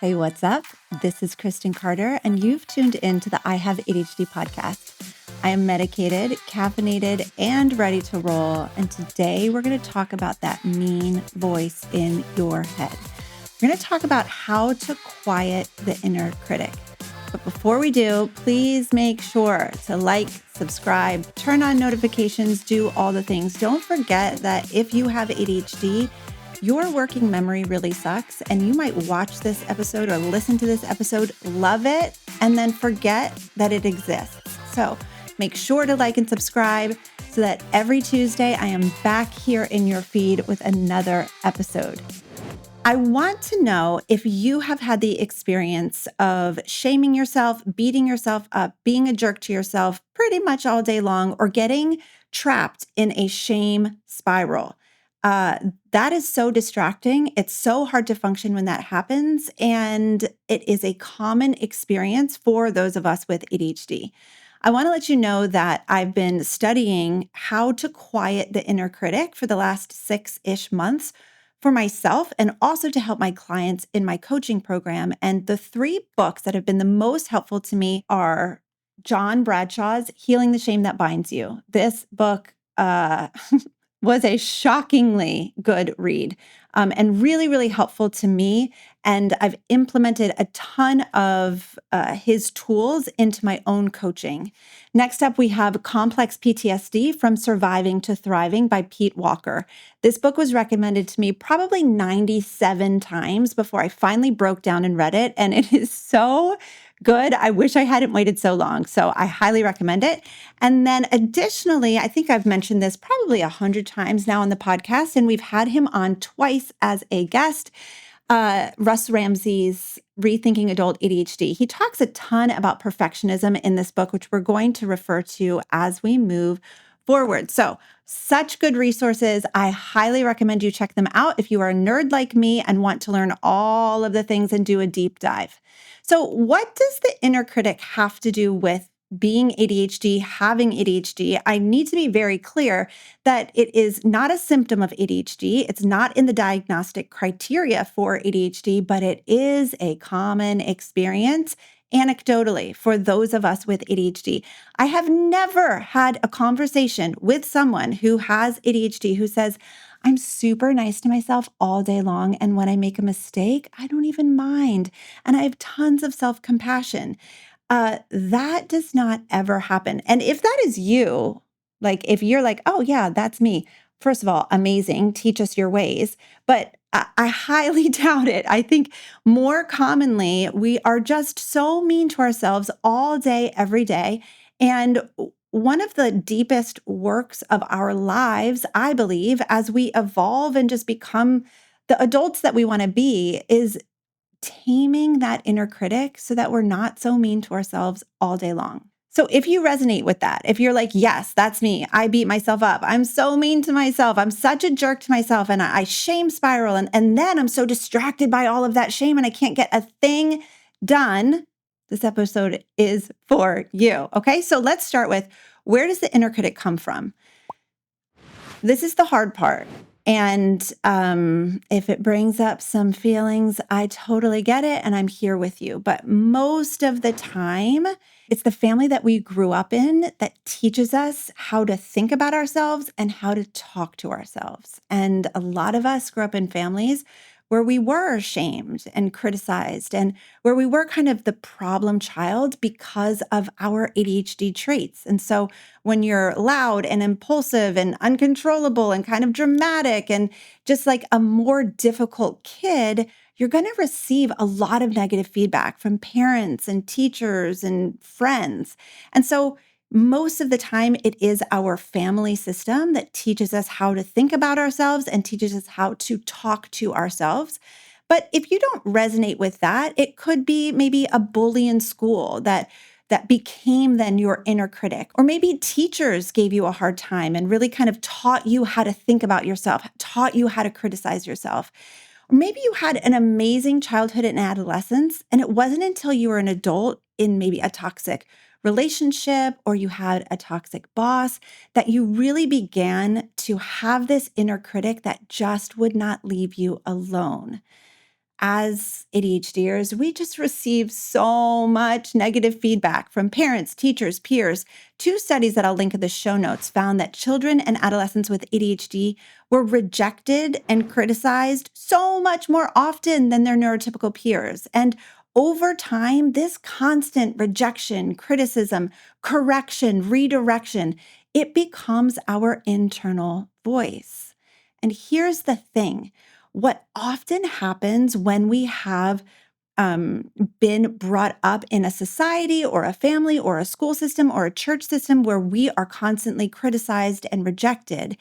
Hey, what's up? This is Kristen Carter, and you've tuned in to the I Have ADHD podcast. I am medicated, caffeinated, and ready to roll. And today we're going to talk about that mean voice in your head. We're going to talk about how to quiet the inner critic. But before we do, please make sure to like, subscribe, turn on notifications, do all the things. Don't forget that if you have ADHD, your working memory really sucks, and you might watch this episode or listen to this episode, love it, and then forget that it exists. So make sure to like and subscribe so that every Tuesday I am back here in your feed with another episode. I want to know if you have had the experience of shaming yourself, beating yourself up, being a jerk to yourself pretty much all day long, or getting trapped in a shame spiral. That is so distracting. It's so hard to function when that happens. And it is a common experience for those of us with ADHD. I want to let you know that I've been studying how to quiet the inner critic for the last 6-ish months for myself and also to help my clients in my coaching program. And the 3 books that have been the most helpful to me are John Bradshaw's Healing the Shame That Binds You. This book, was a shockingly good read and really, really helpful to me. And I've implemented a ton of his tools into my own coaching. Next up, we have Complex PTSD From Surviving to Thriving by Pete Walker. This book was recommended to me probably 97 times before I finally broke down and read it. And it is so good. I wish I hadn't waited so long. So I highly recommend it. And then additionally, I think I've mentioned this probably 100 times now on the podcast, and we've had him on twice as a guest, Russ Ramsey's Rethinking Adult ADHD. He talks a ton about perfectionism in this book, which we're going to refer to as we move forward. So such good resources. I highly recommend you check them out if you are a nerd like me and want to learn all of the things and do a deep dive. So what does the inner critic have to do with being ADHD, having ADHD? I need to be very clear that it is not a symptom of ADHD. It's not in the diagnostic criteria for ADHD, but it is a common experience anecdotally for those of us with ADHD. I have never had a conversation with someone who has ADHD who says, I'm super nice to myself all day long, and when I make a mistake, I don't even mind. And I have tons of self-compassion. That does not ever happen. And if that is you, like if you're like, oh yeah, that's me. First of all, amazing. Teach us your ways. But I highly doubt it. I think more commonly, we are just so mean to ourselves all day, every day. And one of the deepest works of our lives, I believe, as we evolve and just become the adults that we want to be, is taming that inner critic so that we're not so mean to ourselves all day long. So if you resonate with that, if you're like, yes, that's me, I beat myself up, I'm so mean to myself, I'm such a jerk to myself, and I shame spiral, and then I'm so distracted by all of that shame and I can't get a thing done, this episode is for you. Okay, so let's start with, where does the inner critic come from? This is the hard part. And if it brings up some feelings, I totally get it and I'm here with you. But most of the time, it's the family that we grew up in that teaches us how to think about ourselves and how to talk to ourselves. And a lot of us grew up in families where we were shamed and criticized and where we were kind of the problem child because of our ADHD traits. And so when you're loud and impulsive and uncontrollable and kind of dramatic and just like a more difficult kid, you're going to receive a lot of negative feedback from parents and teachers and friends. And so most of the time, it is our family system that teaches us how to think about ourselves and teaches us how to talk to ourselves. But if you don't resonate with that, it could be maybe a bully in school that became then your inner critic. Or maybe teachers gave you a hard time and really kind of taught you how to think about yourself, taught you how to criticize yourself. Or maybe you had an amazing childhood and adolescence, and it wasn't until you were an adult in maybe a toxic relationship or you had a toxic boss that you really began to have this inner critic that just would not leave you alone. as ADHDers, we just receive so much negative feedback from parents, teachers, peers. Two studies that I'll link in the show notes found that children and adolescents with ADHD were rejected and criticized so much more often than their neurotypical peers. And over time, this constant rejection, criticism, correction, redirection, it becomes our internal voice. And here's the thing. What often happens when we have been brought up in a society or a family or a school system or a church system where we are constantly criticized and rejected,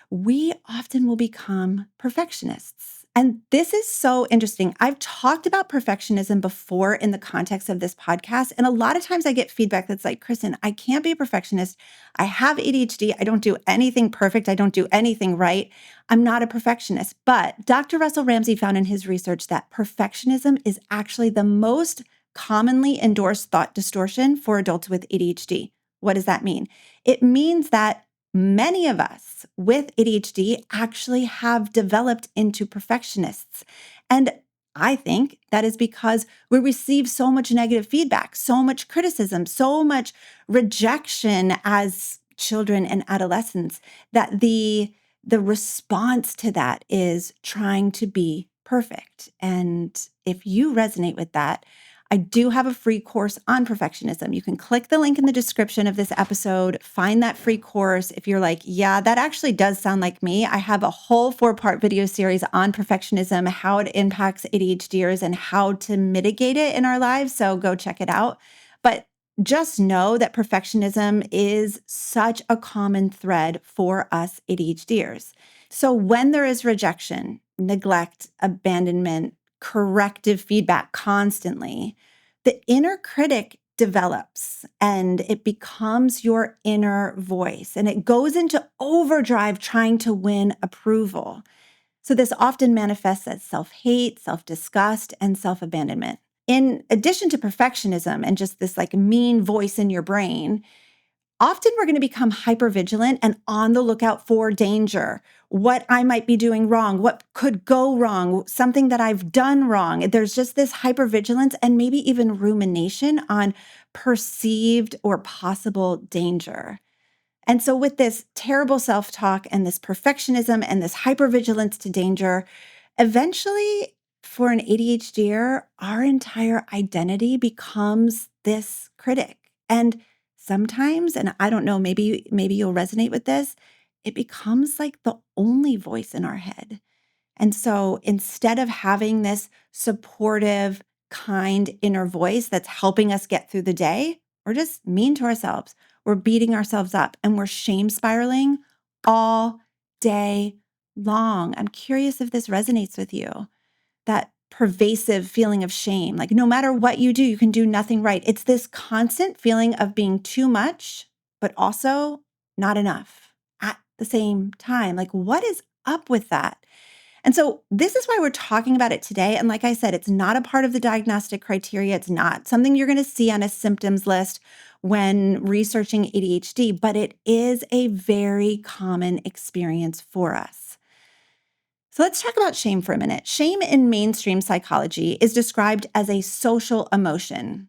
we often will become perfectionists. And this is so interesting. I've talked about perfectionism before in the context of this podcast. And a lot of times I get feedback that's like, Kristen, I can't be a perfectionist. I have ADHD. I don't do anything perfect. I don't do anything right. I'm not a perfectionist. But Dr. Russell Ramsey found in his research that perfectionism is actually the most commonly endorsed thought distortion for adults with ADHD. What does that mean? It means that many of us with ADHD actually have developed into perfectionists. And I think that is because we receive so much negative feedback, so much criticism, so much rejection as children and adolescents that the response to that is trying to be perfect. And if you resonate with that, I do have a free course on perfectionism. You can click the link in the description of this episode, find that free course. If you're like, yeah, that actually does sound like me, I have a whole 4-part video series on perfectionism, how it impacts ADHDers and how to mitigate it in our lives. So go check it out. But just know that perfectionism is such a common thread for us ADHDers. So when there is rejection, neglect, abandonment, corrective feedback constantly, the inner critic develops and it becomes your inner voice and it goes into overdrive trying to win approval. So this often manifests as self-hate, self-disgust, and self-abandonment. In addition to perfectionism and just this like mean voice in your brain, often we're going to become hypervigilant and on the lookout for danger, what I might be doing wrong, what could go wrong, something that I've done wrong. There's just this hypervigilance and maybe even rumination on perceived or possible danger. And so with this terrible self-talk and this perfectionism and this hypervigilance to danger, eventually for an ADHDer, our entire identity becomes this critic. And sometimes, and I don't know, maybe you'll resonate with this, it becomes like the only voice in our head. And so instead of having this supportive, kind inner voice that's helping us get through the day, we're just mean to ourselves. We're beating ourselves up and we're shame spiraling all day long. I'm curious if this resonates with you, that pervasive feeling of shame. Like no matter what you do, you can do nothing right. It's this constant feeling of being too much, but also not enough at the same time. Like what is up with that? And so this is why we're talking about it today. And like I said, it's not a part of the diagnostic criteria. It's not something you're going to see on a symptoms list when researching ADHD, but it is a very common experience for us. So let's talk about shame for a minute. Shame in mainstream psychology is described as a social emotion.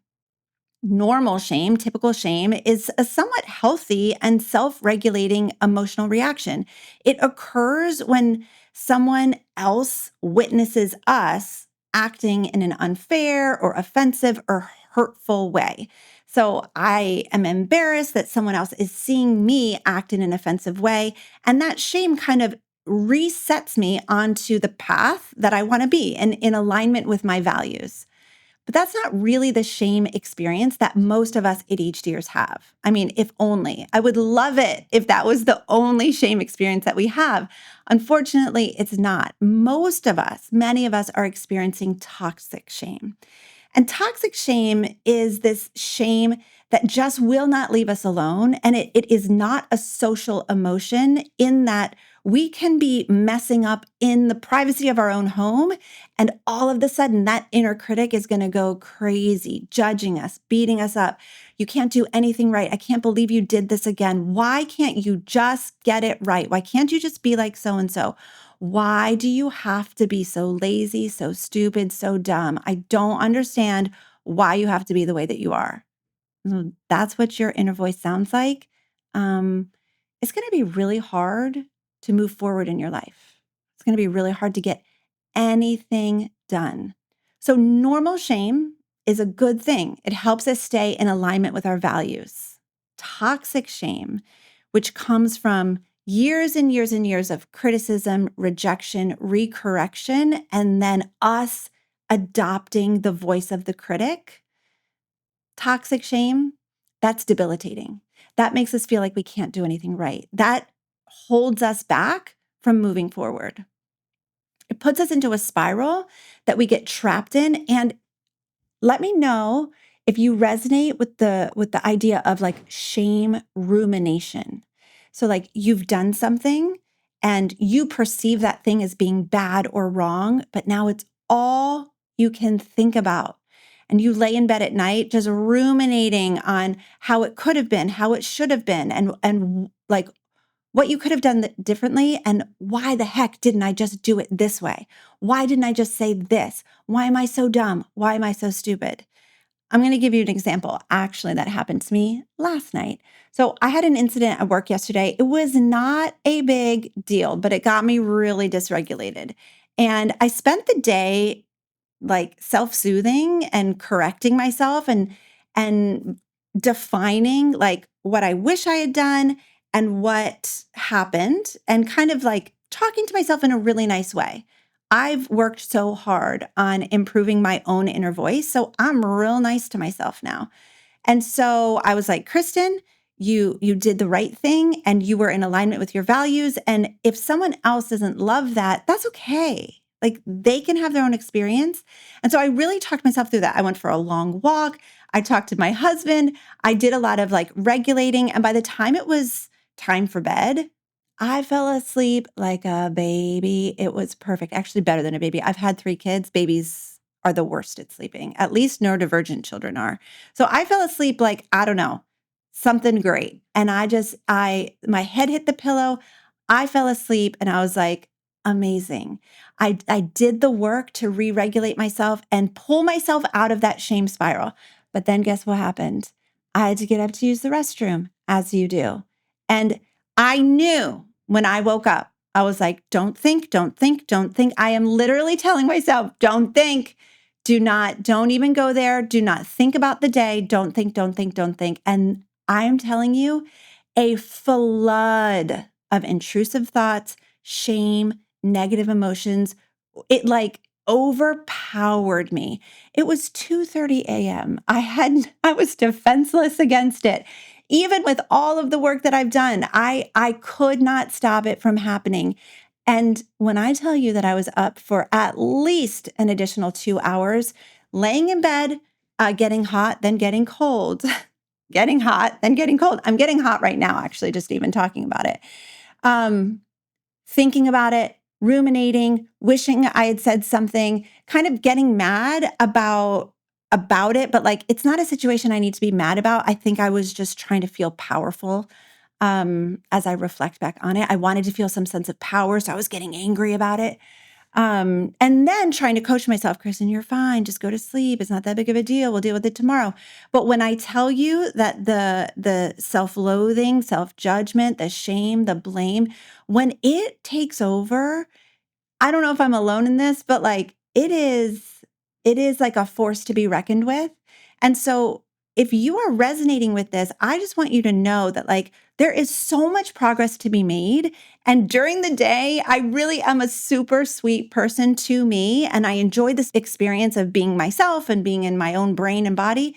Normal shame, typical shame, is a somewhat healthy and self-regulating emotional reaction. It occurs when someone else witnesses us acting in an unfair or offensive or hurtful way. So I am embarrassed that someone else is seeing me act in an offensive way, and that shame kind of resets me onto the path that I want to be and in alignment with my values. But that's not really the shame experience that most of us ADHDers have. I mean, if only. I would love it if that was the only shame experience that we have. Unfortunately, it's not. Most of us, many of us are experiencing toxic shame. And toxic shame is this shame that just will not leave us alone. And it is not a social emotion in that we can be messing up in the privacy of our own home. And all of a sudden, that inner critic is going to go crazy, judging us, beating us up. You can't do anything right. I can't believe you did this again. Why can't you just get it right? Why can't you just be like so-and-so? Why do you have to be so lazy, so stupid, so dumb? I don't understand why you have to be the way that you are. That's what your inner voice sounds like. Um, it's going to be really hard to move forward in your life. It's going to be really hard to get anything done. So, normal shame is a good thing. It helps us stay in alignment with our values. Toxic shame, which comes from years and years and years of criticism, rejection, recorrection, and then us adopting the voice of the critic. Toxic shame, that's debilitating. That makes us feel like we can't do anything right. That holds us back from moving forward. It puts us into a spiral that we get trapped in. And let me know if you resonate with the idea of like shame rumination. So like you've done something and you perceive that thing as being bad or wrong, but now it's all you can think about. And you lay in bed at night just ruminating on how it could have been, how it should have been, and like what you could have done differently and why the heck didn't I just do it this way? Why didn't I just say this? Why am I so dumb? Why am I so stupid? I'm going to give you an example actually that happened to me last night. So I had an incident at work yesterday. It was not a big deal, but it got me really dysregulated. And I spent the day like self-soothing and correcting myself and defining like what I wish I had done and what happened and kind of like talking to myself in a really nice way. I've worked so hard on improving my own inner voice, so I'm real nice to myself now. And so I was like, Kristen, you did the right thing and you were in alignment with your values. And if someone else doesn't love that, that's okay. Like they can have their own experience. And so I really talked myself through that. I went for a long walk. I talked to my husband. I did a lot of like regulating. And by the time it was time for bed, I fell asleep like a baby. It was perfect. Actually, better than a baby. I've had 3 kids. Babies are the worst at sleeping. At least neurodivergent children are. So I fell asleep like, I don't know, something great. And my head hit the pillow. I fell asleep and I was like, amazing. I did the work to re-regulate myself and pull myself out of that shame spiral. But then guess what happened? I had to get up to use the restroom, as you do. And I knew when I woke up, I was like, don't think, don't think, don't think. I am literally telling myself, don't think. Don't even go there. Do not think about the day. Don't think, don't think, don't think. And I am telling you, a flood of intrusive thoughts, shame, negative emotions, it like overpowered me. It was 2:30 a.m. I was defenseless against it. Even with all of the work that I've done, I could not stop it from happening. And when I tell you that I was up for at least an additional 2 hours, laying in bed, getting hot, then getting cold, getting hot, then getting cold. I'm getting hot right now, actually, just even talking about it. Thinking about it, ruminating, wishing I had said something, kind of getting mad about it, but like it's not a situation I need to be mad about. I think I was just trying to feel powerful. As I reflect back on it, I wanted to feel some sense of power, so I was getting angry about it. And then trying to coach myself, Kristen, you're fine. Just go to sleep. It's not that big of a deal. We'll deal with it tomorrow. But when I tell you that the self-loathing, self-judgment, the shame, the blame, when it takes over, I don't know if I'm alone in this, but like it is like a force to be reckoned with. And so if you are resonating with this, I just want you to know that like there is so much progress to be made. And during the day, I really am a super sweet person to me. And I enjoy this experience of being myself and being in my own brain and body.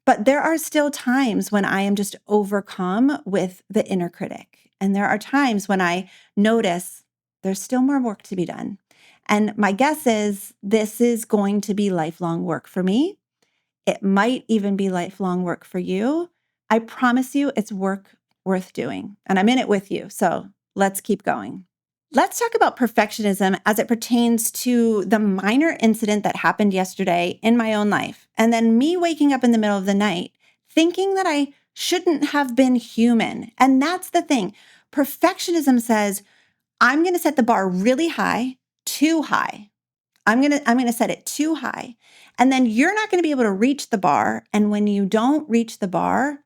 But there are still times when I am just overcome with the inner critic. And there are times when I notice there's still more work to be done. And my guess is this is going to be lifelong work for me. It might even be lifelong work for you. I promise you it's work worth doing. And I'm in it with you. So let's keep going. Let's talk about perfectionism as it pertains to the minor incident that happened yesterday in my own life. And then me waking up in the middle of the night thinking that I shouldn't have been human. And that's the thing. Perfectionism says, I'm going to set the bar really high, too high. I'm going to set it too high. And then you're not going to be able to reach the bar. And when you don't reach the bar,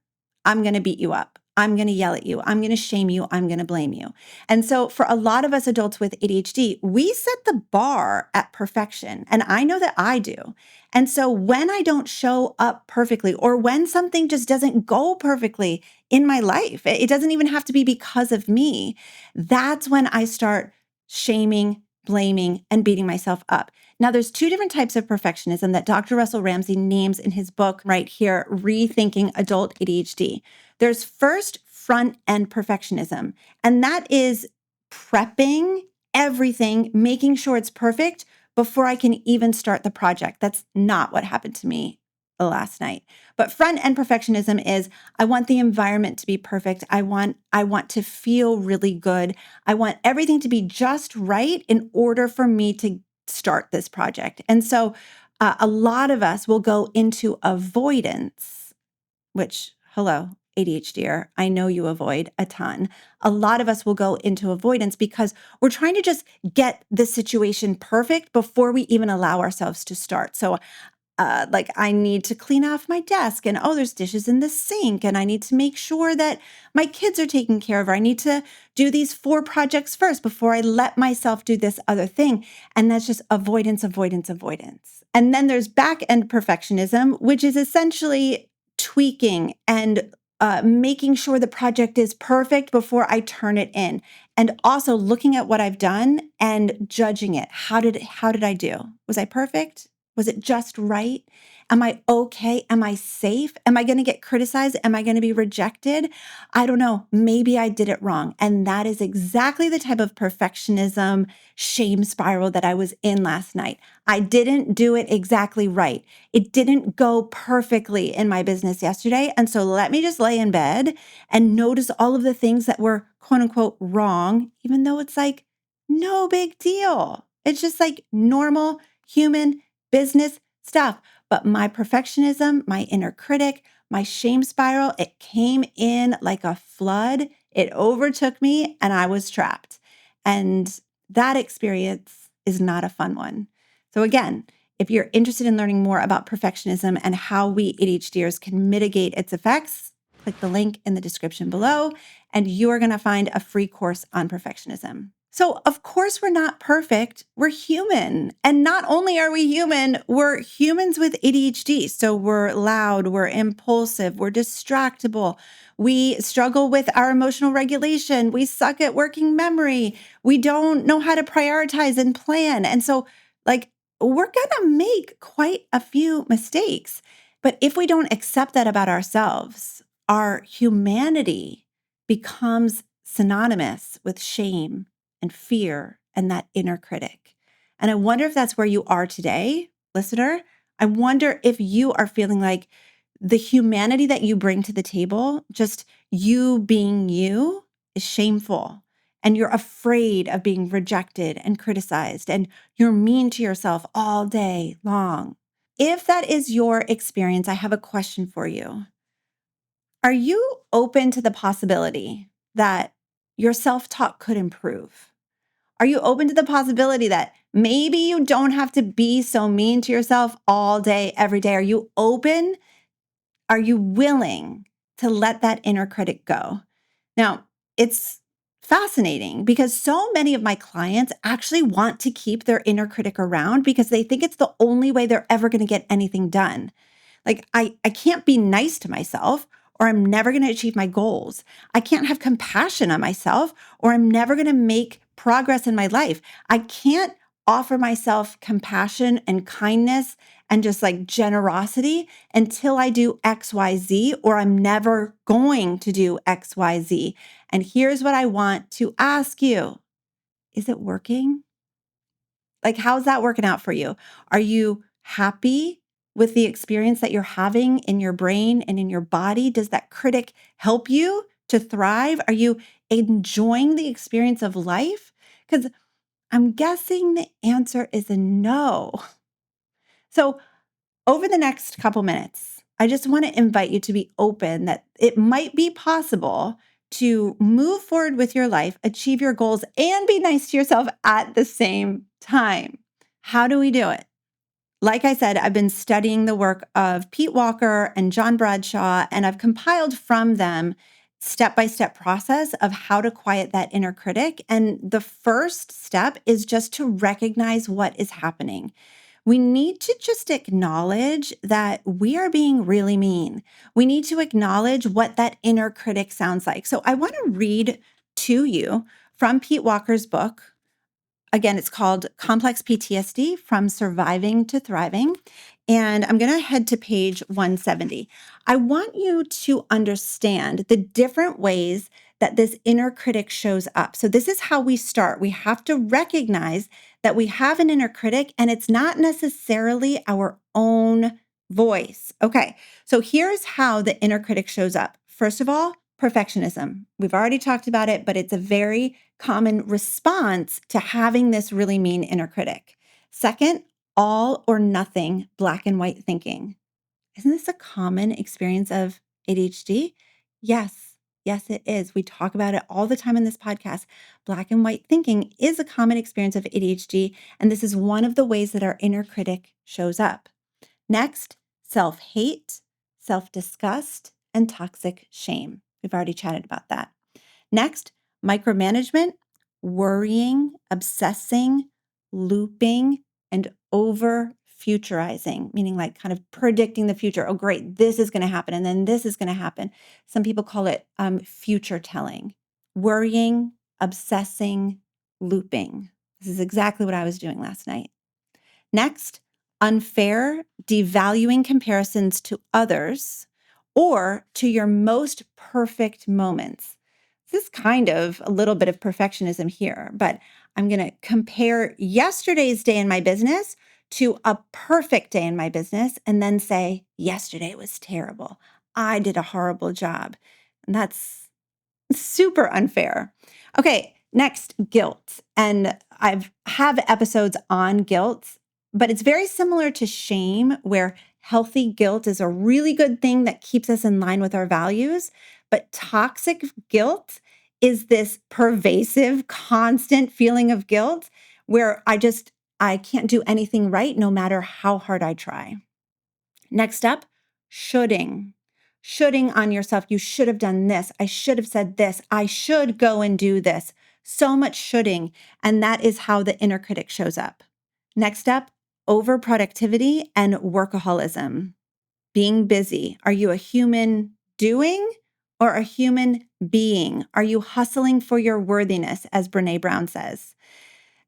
I'm going to beat you up. I'm going to yell at you. I'm going to shame you. I'm going to blame you. And so for a lot of us adults with ADHD, we set the bar at perfection. And I know that I do. And so when I don't show up perfectly, or when something just doesn't go perfectly in my life, it doesn't even have to be because of me, that's when I start shaming, blaming, and beating myself up. Now, there's two different types of perfectionism that Dr. Russell Ramsey names in his book right here, Rethinking Adult ADHD. There's first front end perfectionism, and that is prepping everything, making sure it's perfect before I can even start the project. That's not what happened to me last night. But front end perfectionism is I want the environment to be perfect. I want to feel really good. I want everything to be just right in order for me to start this project. And so a lot of us will go into avoidance, which, hello, ADHDer, I know you avoid a ton. A lot of us will go into avoidance because we're trying to just get the situation perfect before we even allow ourselves to start. So like I need to clean off my desk and there's dishes in the sink and I need to make sure that my kids are taken care of, or I need to do these 4 projects first before I let myself do this other thing. And that's just avoidance, avoidance, avoidance. And then there's back end perfectionism, which is essentially tweaking and making sure the project is perfect before I turn it in. And also looking at what I've done and judging it. How did I do? Was I perfect? Was it just right? Am I okay? Am I safe? Am I going to get criticized? Am I going to be rejected? I don't know. Maybe I did it wrong. And that is exactly the type of perfectionism shame spiral that I was in last night. I didn't do it exactly right. It didn't go perfectly in my business yesterday. And so let me just lay in bed and notice all of the things that were quote unquote wrong, even though it's like no big deal. It's just like normal human business stuff. But my perfectionism, my inner critic, my shame spiral, it came in like a flood. It overtook me and I was trapped. And that experience is not a fun one. So again, if you're interested in learning more about perfectionism and how we ADHDers can mitigate its effects, click the link in the description below, and you are going to find a free course on perfectionism. So, of course, we're not perfect. We're human. And not only are we human, we're humans with ADHD. So, we're loud, we're impulsive, we're distractible. We struggle with our emotional regulation. We suck at working memory. We don't know how to prioritize and plan. And so, like, we're going to make quite a few mistakes. But if we don't accept that about ourselves, our humanity becomes synonymous with shame and fear and that inner critic. And I wonder if that's where you are today, listener. I wonder if you are feeling like the humanity that you bring to the table, just you being you, is shameful. And you're afraid of being rejected and criticized, and you're mean to yourself all day long. If that is your experience, I have a question for you. Are you open to the possibility that your self-talk could improve? Are you open to the possibility that maybe you don't have to be so mean to yourself all day, every day? Are you open? Are you willing to let that inner critic go? Now, it's fascinating because so many of my clients actually want to keep their inner critic around because they think it's the only way they're ever going to get anything done. Like, I can't be nice to myself or I'm never going to achieve my goals. I can't have compassion on myself or I'm never going to make progress in my life. I can't offer myself compassion and kindness and just like generosity until I do XYZ, or I'm never going to do XYZ. And here's what I want to ask you. Is it working? Like, how's that working out for you? Are you happy with the experience that you're having in your brain and in your body? Does that critic help you to thrive? Are you enjoying the experience of life? Because I'm guessing the answer is a no. So, over the next couple minutes, I just want to invite you to be open that it might be possible to move forward with your life, achieve your goals, and be nice to yourself at the same time. How do we do it? Like I said, I've been studying the work of Pete Walker and John Bradshaw, and I've compiled from them step-by-step process of how to quiet that inner critic. And the first step is just to recognize what is happening. We need to just acknowledge that we are being really mean. We need to acknowledge what that inner critic sounds like. So I want to read to you from Pete Walker's book. Again, it's called Complex PTSD From Surviving to Thriving. And I'm going to head to page 170. I want you to understand the different ways that this inner critic shows up. So, this is how we start. We have to recognize that we have an inner critic and it's not necessarily our own voice. Okay, so here's how the inner critic shows up. First of all, perfectionism. We've already talked about it, but it's a very common response to having this really mean inner critic. Second, all or nothing black and white thinking. Isn't this a common experience of ADHD? Yes, yes, it is. We talk about it all the time in this podcast. Black and white thinking is a common experience of ADHD, and this is one of the ways that our inner critic shows up. Next, self-hate, self-disgust, and toxic shame. We've already chatted about that. Next, micromanagement, worrying, obsessing, looping, and over futurizing, meaning like kind of predicting the future. Oh, great, this is going to happen, and then this is going to happen. Some people call it future telling. Worrying, obsessing, looping. This is exactly what I was doing last night. Next, unfair, devaluing comparisons to others or to your most perfect moments. This is kind of a little bit of perfectionism here, but I'm going to compare yesterday's day in my business to a perfect day in my business and then say, yesterday was terrible. I did a horrible job. And that's super unfair. Okay, next, guilt. And I've have episodes on guilt, but it's very similar to shame, where healthy guilt is a really good thing that keeps us in line with our values. But toxic guilt is this pervasive, constant feeling of guilt where I can't do anything right no matter how hard I try. Next up, shoulding. Shoulding on yourself. You should have done this. I should have said this. I should go and do this. So much shoulding. And that is how the inner critic shows up. Next up, overproductivity and workaholism. Being busy. Are you a human doing or a human being? Are you hustling for your worthiness, as Brene Brown says?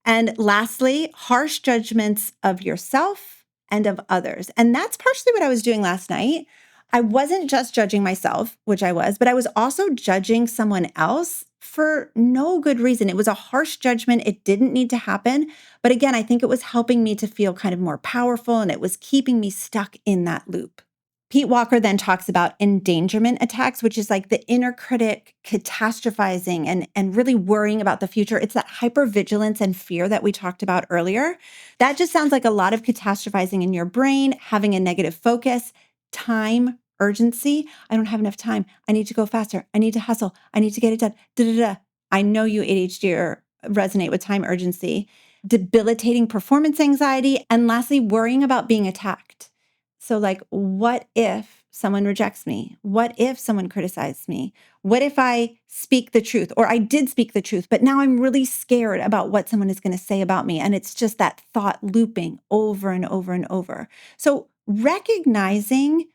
And lastly, harsh judgments of yourself and of others. And that's partially what I was doing last night. I wasn't just judging myself, which I was, but I was also judging someone else for no good reason. It was a harsh judgment. It didn't need to happen. But again, I think it was helping me to feel kind of more powerful, and it was keeping me stuck in that loop. Pete Walker then talks about endangerment attacks, which is like the inner critic catastrophizing and really worrying about the future. It's that hypervigilance and fear that we talked about earlier. That just sounds like a lot of catastrophizing in your brain, having a negative focus, time, urgency. I don't have enough time. I need to go faster. I need to hustle. I need to get it done. Da, da, da. I know you ADHD resonate with time urgency, debilitating performance anxiety, and lastly, worrying about being attacked. So like, what if someone rejects me? What if someone criticizes me? What if I speak the truth, or I did speak the truth, but now I'm really scared about what someone is going to say about me? And it's just that thought looping over and over and over. So recognizing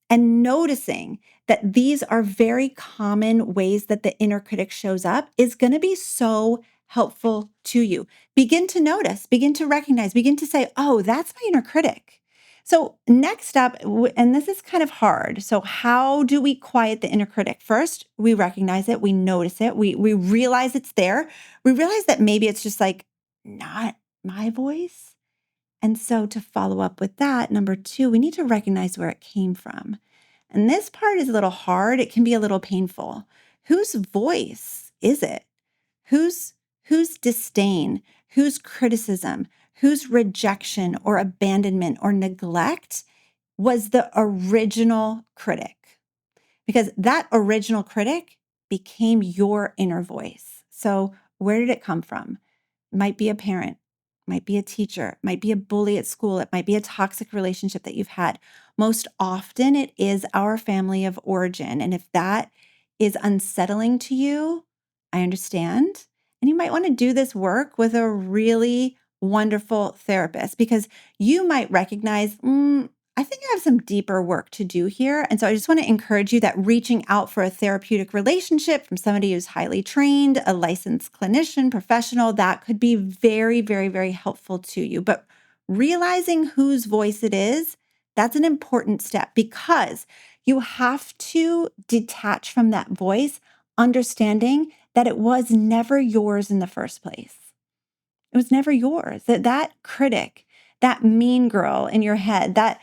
and noticing that these are very common ways that the inner critic shows up is going to be so helpful to you. Begin to notice, begin to recognize, begin to say, oh, that's my inner critic. So next up, and this is kind of hard. So how do we quiet the inner critic? First, we recognize it, we notice it, we realize it's there. We realize that maybe it's just like not my voice. And so to follow up with that, number two, we need to recognize where it came from. And this part is a little hard. It can be a little painful. Whose voice is it? Whose disdain, whose criticism, whose rejection or abandonment or neglect was the original critic? Because that original critic became your inner voice. So where did it come from? It might be a parent, might be a teacher, might be a bully at school, it might be a toxic relationship that you've had. Most often it is our family of origin. And if that is unsettling to you, I understand. And you might want to do this work with a really wonderful therapist because you might recognize, I think I have some deeper work to do here. And so I just want to encourage you that reaching out for a therapeutic relationship from somebody who's highly trained, a licensed clinician, professional, that could be very, very, very helpful to you. But realizing whose voice it is, that's an important step because you have to detach from that voice, understanding that it was never yours in the first place. It was never yours. That critic, that mean girl in your head, that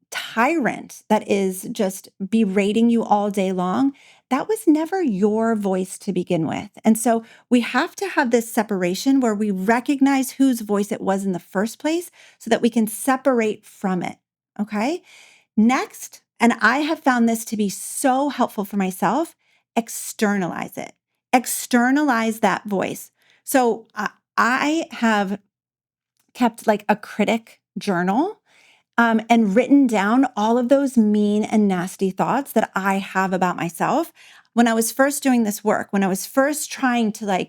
tyrant that is just berating you all day long, that was never your voice to begin with. And so we have to have this separation where we recognize whose voice it was in the first place so that we can separate from it. Okay. Next, and I have found this to be so helpful for myself, externalize it. Externalize that voice. So I have kept like a critic journal and written down all of those mean and nasty thoughts that I have about myself. When I was first doing this work, when I was first trying to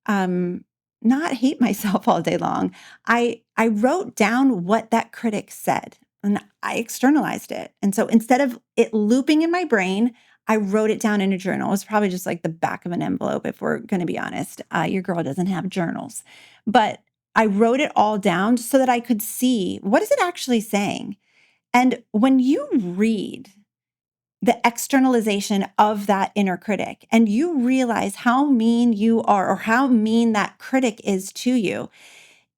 um, not hate myself all day long, I wrote down what that critic said and I externalized it. And so instead of it looping in my brain, I wrote it down in a journal. It was probably just like the back of an envelope, if we're going to be honest. Your girl doesn't have journals, but I wrote it all down so that I could see what is it actually saying. And when you read the externalization of that inner critic and you realize how mean you are or how mean that critic is to you,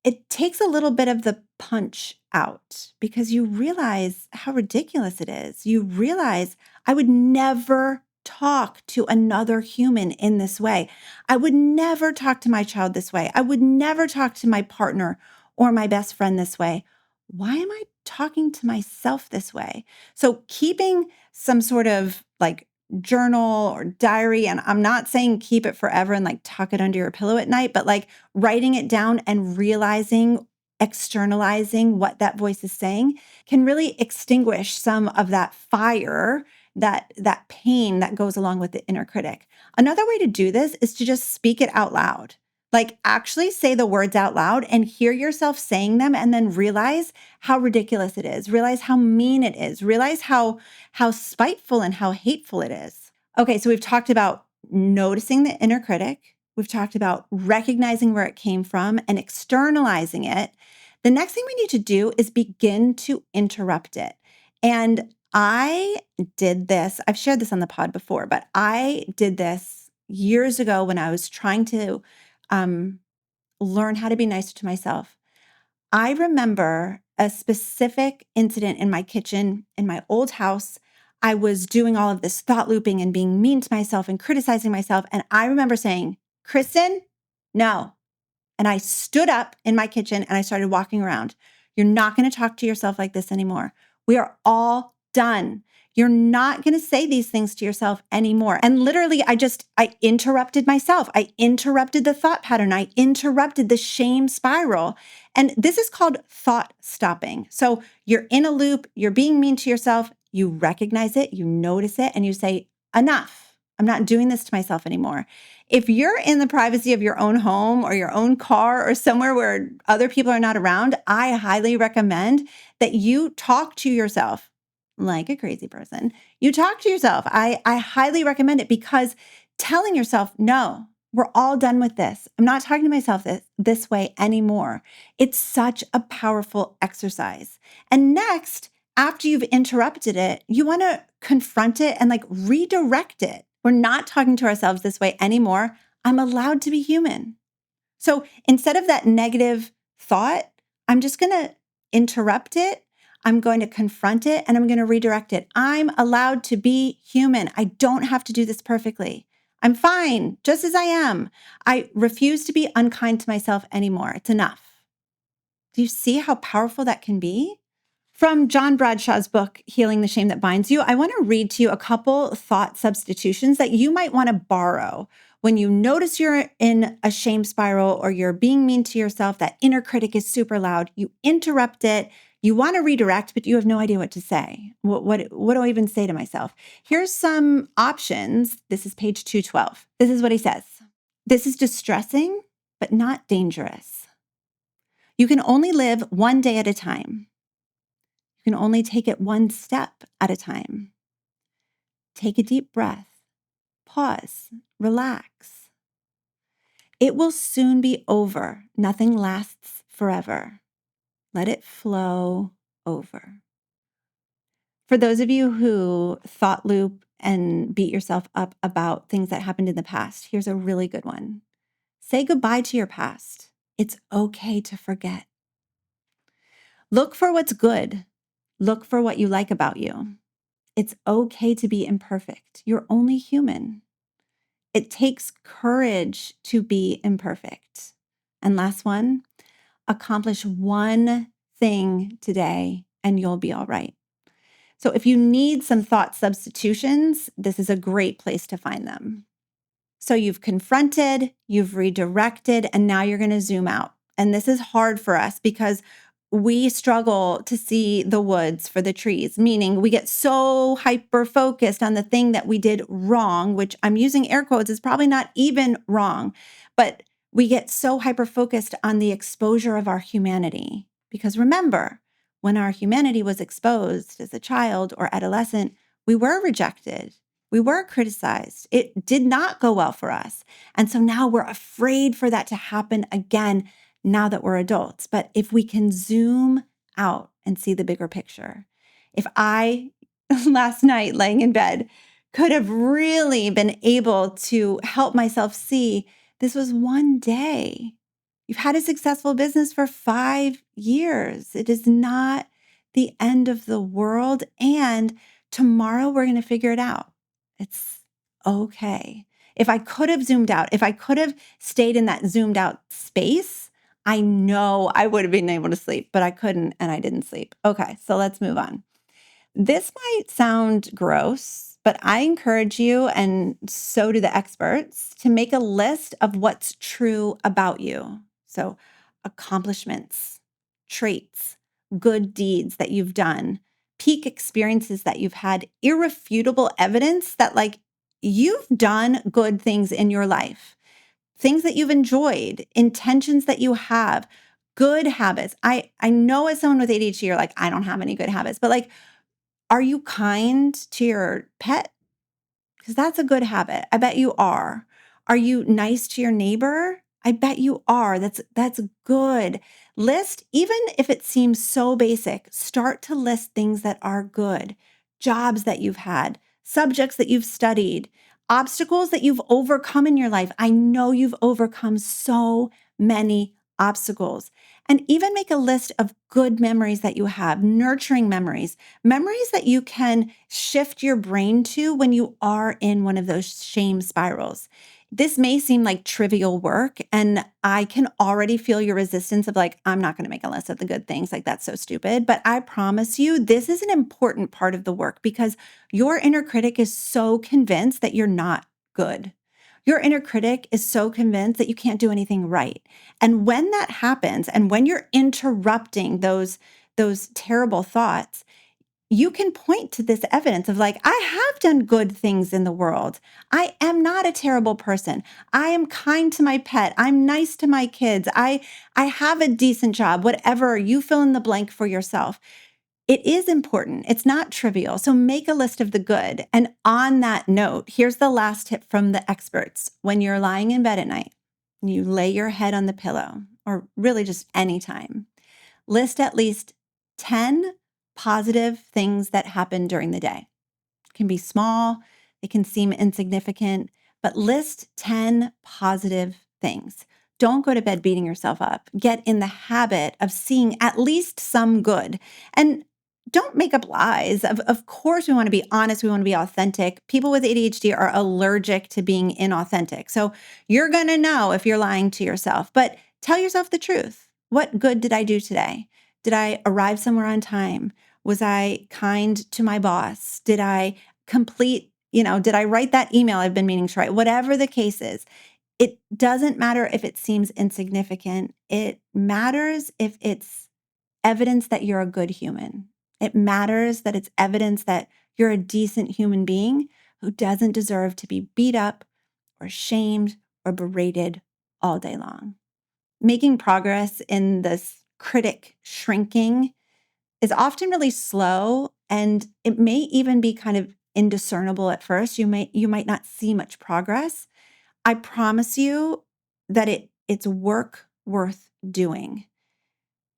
it takes a little bit of the punch out because you realize how ridiculous it is. You realize I would never talk to another human in this way. I would never talk to my child this way. I would never talk to my partner or my best friend this way. Why am I talking to myself this way? So, keeping some sort of like journal or diary, and I'm not saying keep it forever and like tuck it under your pillow at night, but like writing it down and realizing, externalizing what that voice is saying can really extinguish some of that fire, that pain that goes along with the inner critic. Another way to do this is to just speak it out loud. Like actually say the words out loud and hear yourself saying them and then realize how ridiculous it is. Realize how mean it is. Realize how spiteful and how hateful it is. Okay, so we've talked about noticing the inner critic. We've talked about recognizing where it came from and externalizing it. The next thing we need to do is begin to interrupt it. And I did this. I've shared this on the pod before, but I did this years ago when I was trying to learn how to be nicer to myself. I remember a specific incident in my kitchen in my old house. I was doing all of this thought looping and being mean to myself and criticizing myself. And I remember saying, Kristen, no. And I stood up in my kitchen and I started walking around. You're not going to talk to yourself like this anymore. We are all done. You're not going to say these things to yourself anymore. And literally, I interrupted myself. I interrupted the thought pattern. I interrupted the shame spiral. And this is called thought stopping. So you're in a loop, you're being mean to yourself, you recognize it, you notice it, and you say, enough. I'm not doing this to myself anymore. If you're in the privacy of your own home or your own car or somewhere where other people are not around, I highly recommend that you talk to yourself like a crazy person. You talk to yourself. I highly recommend it because telling yourself, no, we're all done with this. I'm not talking to myself this way anymore. It's such a powerful exercise. And next, after you've interrupted it, you want to confront it and like redirect it. We're not talking to ourselves this way anymore. I'm allowed to be human. So instead of that negative thought, I'm just going to interrupt it. I'm going to confront it and I'm going to redirect it. I'm allowed to be human. I don't have to do this perfectly. I'm fine just as I am. I refuse to be unkind to myself anymore. It's enough. Do you see how powerful that can be? From John Bradshaw's book, Healing the Shame That Binds You, I want to read to you a couple thought substitutions that you might want to borrow when you notice you're in a shame spiral or you're being mean to yourself. That inner critic is super loud. You interrupt it. You want to redirect, but you have no idea what to say. What do I even say to myself? Here's some options. This is page 212. This is what he says. This is distressing, but not dangerous. You can only live one day at a time. You can only take it one step at a time. Take a deep breath. Pause. Relax. It will soon be over. Nothing lasts forever. Let it flow over. For those of you who thought loop and beat yourself up about things that happened in the past, here's a really good one. Say goodbye to your past. It's okay to forget. Look for what's good. Look for what you like about you. It's okay to be imperfect. You're only human. It takes courage to be imperfect. And last one, accomplish one thing today and you'll be all right. So if you need some thought substitutions, this is a great place to find them. So you've confronted, you've redirected, and now you're going to zoom out. And this is hard for us because we struggle to see the woods for the trees, meaning we get so hyper focused on the thing that we did wrong, which I'm using air quotes, is probably not even wrong, but we get so hyper focused on the exposure of our humanity. Because remember, when our humanity was exposed as a child or adolescent, we were rejected. We were criticized. It did not go well for us. And so now we're afraid for that to happen again now that we're adults. But if we can zoom out and see the bigger picture, if I, last night laying in bed, could have really been able to help myself see this was one day. You've had a successful business for 5 years. It is not the end of the world. And tomorrow we're going to figure it out. It's okay. If I could have zoomed out, if I could have stayed in that zoomed out space, I know I would have been able to sleep, but I couldn't and I didn't sleep. Okay, so let's move on. This might sound gross, but I encourage you, and so do the experts, to make a list of what's true about you. So, accomplishments, traits, good deeds that you've done, peak experiences that you've had, irrefutable evidence that, like, you've done good things in your life, things that you've enjoyed, intentions that you have, good habits. I know as someone with ADHD, you're like, I don't have any good habits, but like, are you kind to your pet? Because that's a good habit. I bet you are. Are you nice to your neighbor? I bet you are. That's good. List, even if it seems so basic, start to list things that are good. Jobs that you've had, subjects that you've studied, obstacles that you've overcome in your life. I know you've overcome so many obstacles. And even make a list of good memories that you have, nurturing memories, memories that you can shift your brain to when you are in one of those shame spirals. This may seem like trivial work, and I can already feel your resistance of like, I'm not going to make a list of the good things. Like, that's so stupid. But I promise you, this is an important part of the work because your inner critic is so convinced that you're not good. Your inner critic is so convinced that you can't do anything right. And when that happens, and when you're interrupting those terrible thoughts, you can point to this evidence of like, I have done good things in the world. I am not a terrible person. I am kind to my pet. I'm nice to my kids. I have a decent job, whatever you fill in the blank for yourself. It is important. It's not trivial. So make a list of the good. And on that note, here's the last tip from the experts. When you're lying in bed at night, you lay your head on the pillow, or really just any time, list at least 10 positive things that happened during the day. It can be small, it can seem insignificant, but list 10 positive things. Don't go to bed beating yourself up. Get in the habit of seeing at least some good. And don't make up lies. Of course, we want to be honest. We want to be authentic. People with ADHD are allergic to being inauthentic. So you're going to know if you're lying to yourself, but tell yourself the truth. What good did I do today? Did I arrive somewhere on time? Was I kind to my boss? Did I did I write that email I've been meaning to write? Whatever the case is, it doesn't matter if it seems insignificant. It matters if it's evidence that you're a good human. It matters that it's evidence that you're a decent human being who doesn't deserve to be beat up or shamed or berated all day long. Making progress in this critic shrinking is often really slow, and it may even be kind of indiscernible at first. You might not see much progress. I promise you that it's work worth doing.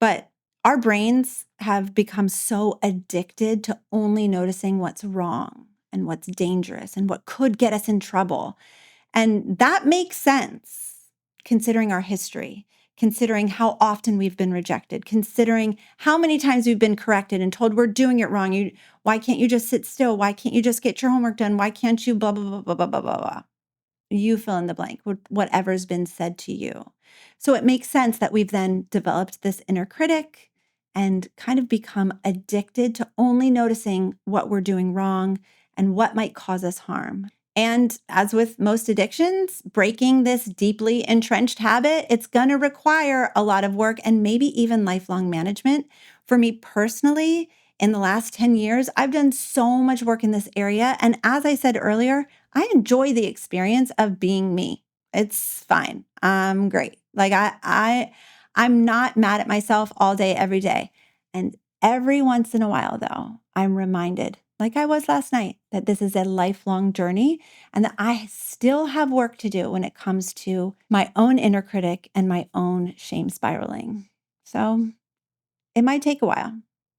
But our brains have become so addicted to only noticing what's wrong and what's dangerous and what could get us in trouble. And that makes sense considering our history, considering how often we've been rejected, considering how many times we've been corrected and told we're doing it wrong. Why can't you just sit still? Why can't you just get your homework done? Why can't you blah, blah, blah, blah, blah, blah, blah, blah. You fill in the blank, whatever's been said to you. So it makes sense that we've then developed this inner critic and kind of become addicted to only noticing what we're doing wrong and what might cause us harm. And as with most addictions, breaking this deeply entrenched habit, it's going to require a lot of work and maybe even lifelong management. For me personally, in the last 10 years, I've done so much work in this area. And as I said earlier, I enjoy the experience of being me. It's fine. I'm great. Like I'm not mad at myself all day, every day. And every once in a while, though, I'm reminded, like I was last night, that this is a lifelong journey and that I still have work to do when it comes to my own inner critic and my own shame spiraling. So it might take a while,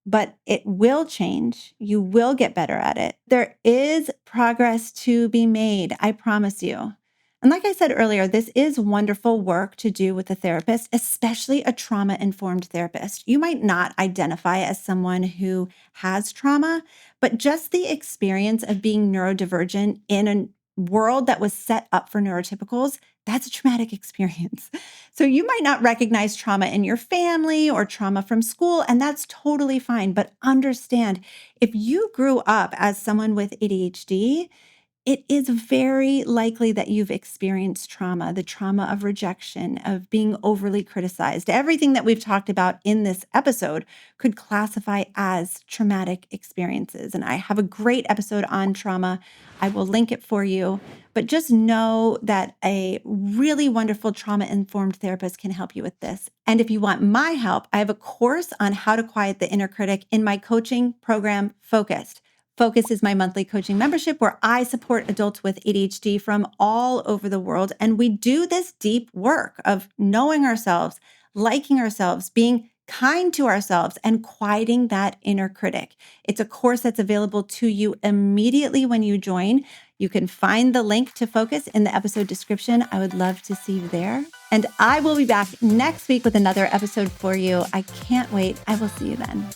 but it will change. You will get better at it. There is progress to be made, I promise you. And like I said earlier, this is wonderful work to do with a therapist, especially a trauma-informed therapist. You might not identify as someone who has trauma, but just the experience of being neurodivergent in a world that was set up for neurotypicals, that's a traumatic experience. So you might not recognize trauma in your family or trauma from school, and that's totally fine. But understand, if you grew up as someone with ADHD, it is very likely that you've experienced trauma, the trauma of rejection, of being overly criticized. Everything that we've talked about in this episode could classify as traumatic experiences. And I have a great episode on trauma. I will link it for you. But just know that a really wonderful trauma-informed therapist can help you with this. And if you want my help, I have a course on how to quiet the inner critic in my coaching program, Focused. Focus is my monthly coaching membership where I support adults with ADHD from all over the world. And we do this deep work of knowing ourselves, liking ourselves, being kind to ourselves, and quieting that inner critic. It's a course that's available to you immediately when you join. You can find the link to Focus in the episode description. I would love to see you there. And I will be back next week with another episode for you. I can't wait. I will see you then.